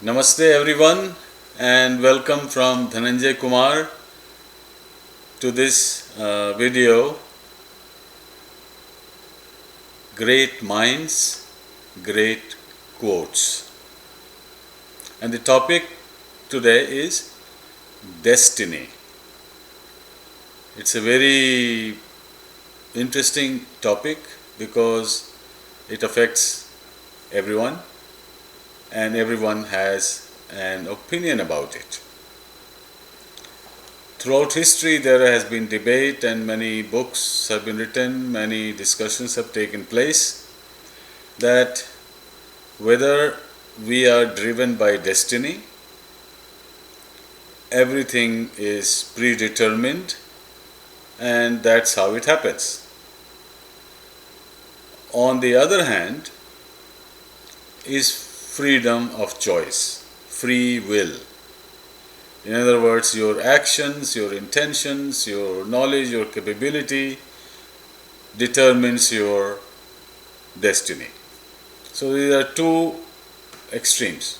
Namaste everyone and welcome from Dhananjaya Kumar to this video, Great Minds, Great Quotes. And the topic today is destiny. It's a very interesting topic because it affects everyone and everyone has an opinion about it. Throughout history there has been debate and many books have been written, many discussions have taken place that whether we are driven by destiny, everything is predetermined and that's how it happens. On the other hand, is freedom of choice, free will. In other words, your actions, your intentions, your knowledge, your capability determines your destiny. So these are two extremes.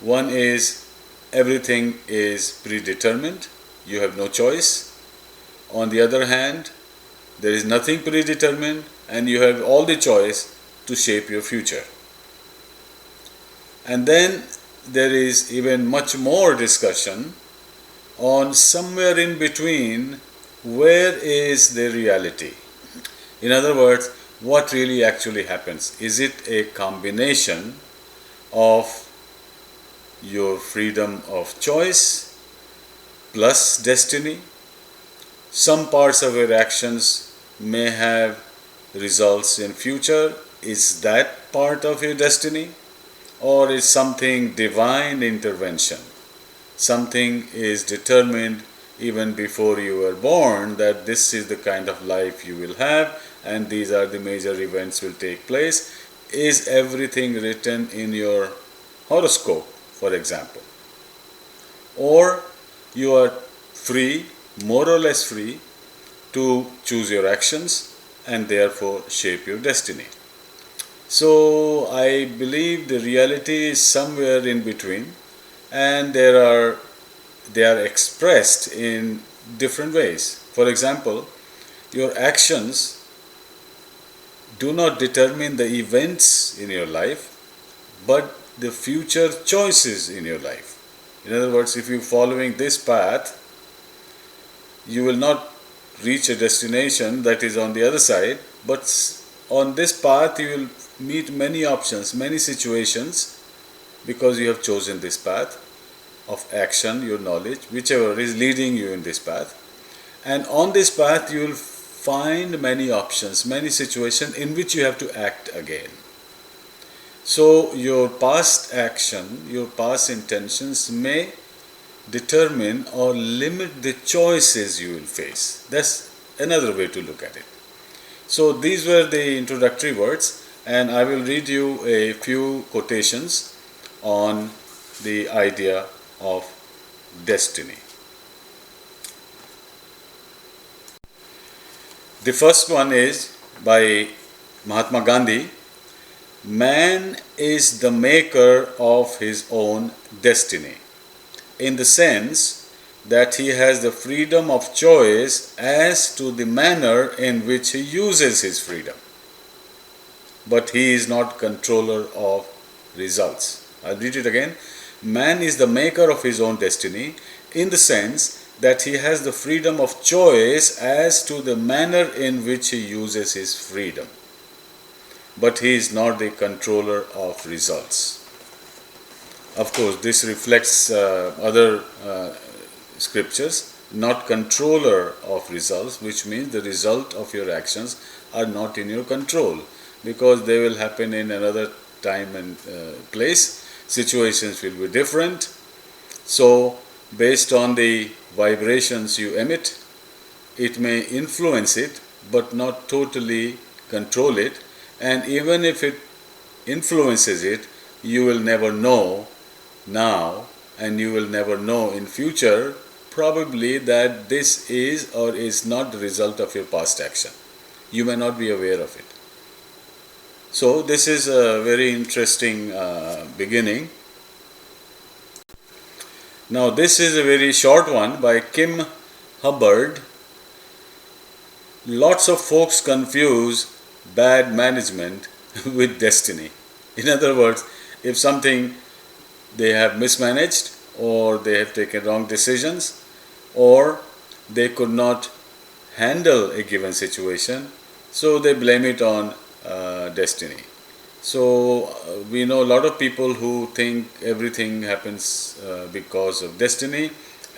One is everything is predetermined, you have no choice. On the other hand, there is nothing predetermined and you have all the choice to shape your future. And then there is even much more discussion on somewhere in between, where is the reality? In other words, what really actually happens? Is it a combination of your freedom of choice plus destiny? Some parts of your actions may have results in future. Is that part of your destiny? Or is something divine intervention? Something is determined even before you were born that this is the kind of life you will have and these are the major events will take place. Is everything written in your horoscope, for example? Or you are free, more or less free, to choose your actions and therefore shape your destiny. So I believe the reality is somewhere in between, and they are expressed in different ways. For example, your actions do not determine the events in your life, but the future choices in your life. In other words, if you're following this path, you will not reach a destination that is on the other side, but on this path you will meet many options, many situations, because you have chosen this path of action, your knowledge, whichever is leading you in this path. And on this path you will find many options, many situations in which you have to act again. So your past action, your past intentions may determine or limit the choices you will face. That's another way to look at it. So these were the introductory words, and I will read you a few quotations on the idea of destiny. The first one is by Mahatma Gandhi. Man is the maker of his own destiny, in the sense that he has the freedom of choice as to the manner in which he uses his freedom. But he is not controller of results. I'll read it again. Man is the maker of his own destiny, in the sense that he has the freedom of choice as to the manner in which he uses his freedom. But he is not the controller of results. Of course, this reflects other scriptures, not controller of results, which means the result of your actions are not in your control, because they will happen in another time and place. Situations will be different. So based on the vibrations you emit, it may influence it but not totally control it, and even if it influences it, you will never know now and you will never know in future probably that this is or is not the result of your past action. You may not be aware of it. So this is a very interesting beginning Now, this is a very short one by Kim Hubbard. Lots of folks confuse bad management with destiny. In other words, if something they have mismanaged, or they have taken wrong decisions, or they could not handle a given situation, so they blame it on destiny. So we know a lot of people who think everything happens because of destiny,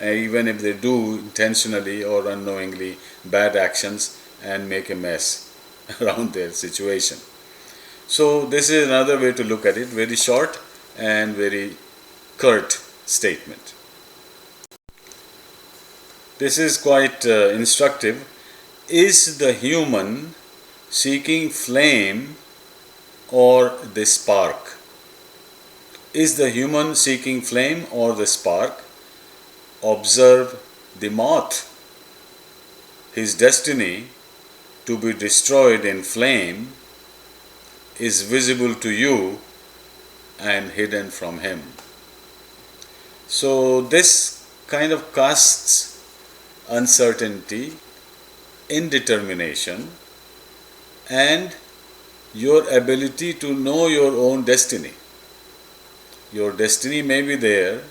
even if they do intentionally or unknowingly bad actions and make a mess around their situation. So this is another way to look at it, very short and very curt statement. This is quite instructive. Is the human seeking flame or the spark? Is the human seeking flame or the spark? Observe the moth. His destiny to be destroyed in flame is visible to you and hidden from him. So this kind of casts uncertainty, indetermination, and your ability to know your own destiny. Your destiny may be there,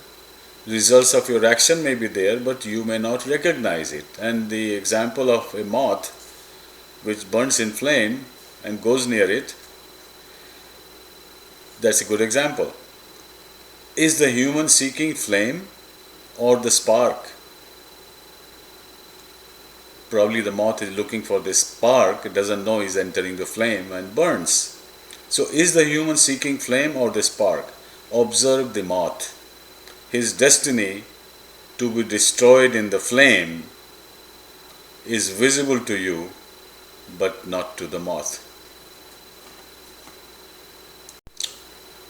results of your action may be there, but you may not recognize it. And the example of a moth which burns in flame and goes near it, that's a good example. Is the human seeking flame or the spark? Probably the moth is looking for the spark, it doesn't know he's entering the flame and burns. So is the human seeking flame or the spark? Observe the moth. His destiny to be destroyed in the flame is visible to you, but not to the moth.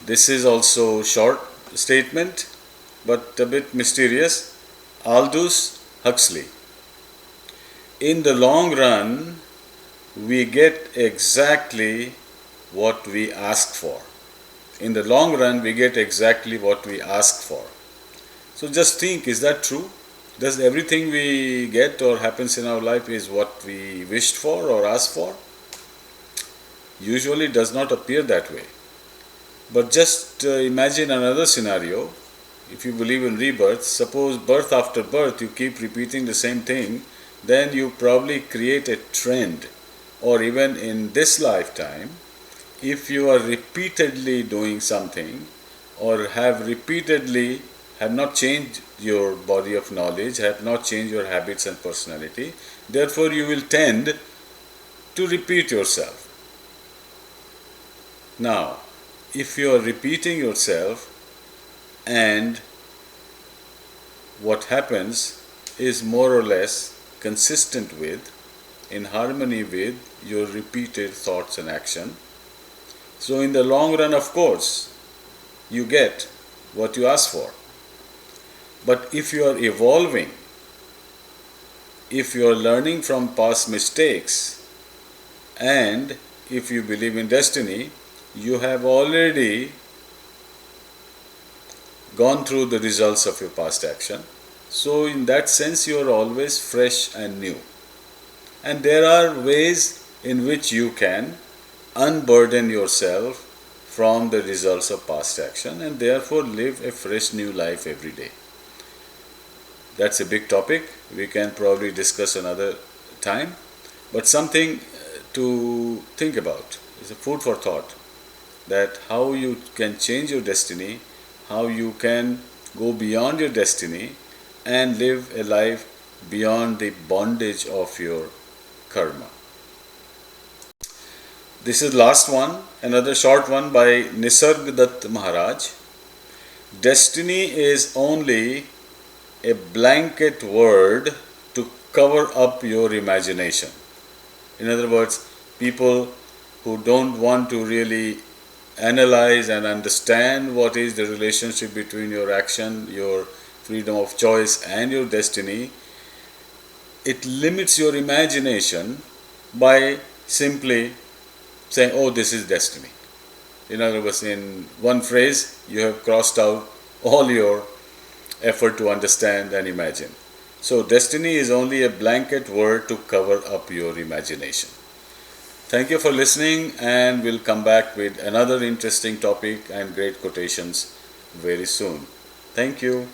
This is also short statement, but a bit mysterious. Aldous Huxley. In the long run, we get exactly what we ask for. In the long run, we get exactly what we ask for. So just think, is that true? Does everything we get or happens in our life is what we wished for or asked for? Usually it does not appear that way. But just imagine another scenario. If you believe in rebirth, suppose birth after birth you keep repeating the same thing, then you probably create a trend. Or even in this lifetime, if you are repeatedly doing something or have not changed your body of knowledge, have not changed your habits and personality, therefore you will tend to repeat yourself. Now, if you are repeating yourself and what happens is more or less consistent with, in harmony with your repeated thoughts and action, so in the long run, of course, you get what you ask for. But if you are evolving, if you are learning from past mistakes, and if you believe in destiny, you have already gone through the results of your past action. So in that sense, you are always fresh and new. And there are ways in which you can unburden yourself from the results of past action and therefore live a fresh new life every day. That's a big topic. We can probably discuss another time. But something to think about. It's a food for thought. That how you can change your destiny, how you can go beyond your destiny and live a life beyond the bondage of your karma. This is last one, another short one by Nisarg Dutt Maharaj. Destiny is only a blanket word to cover up your imagination. In other words, people who don't want to really analyze and understand what is the relationship between your action, your freedom of choice and your destiny, it limits your imagination by simply saying, oh, this is destiny. In other words, in one phrase, you have crossed out all your effort to understand and imagine. So, destiny is only a blanket word to cover up your imagination. Thank you for listening, and we'll come back with another interesting topic and great quotations very soon. Thank you.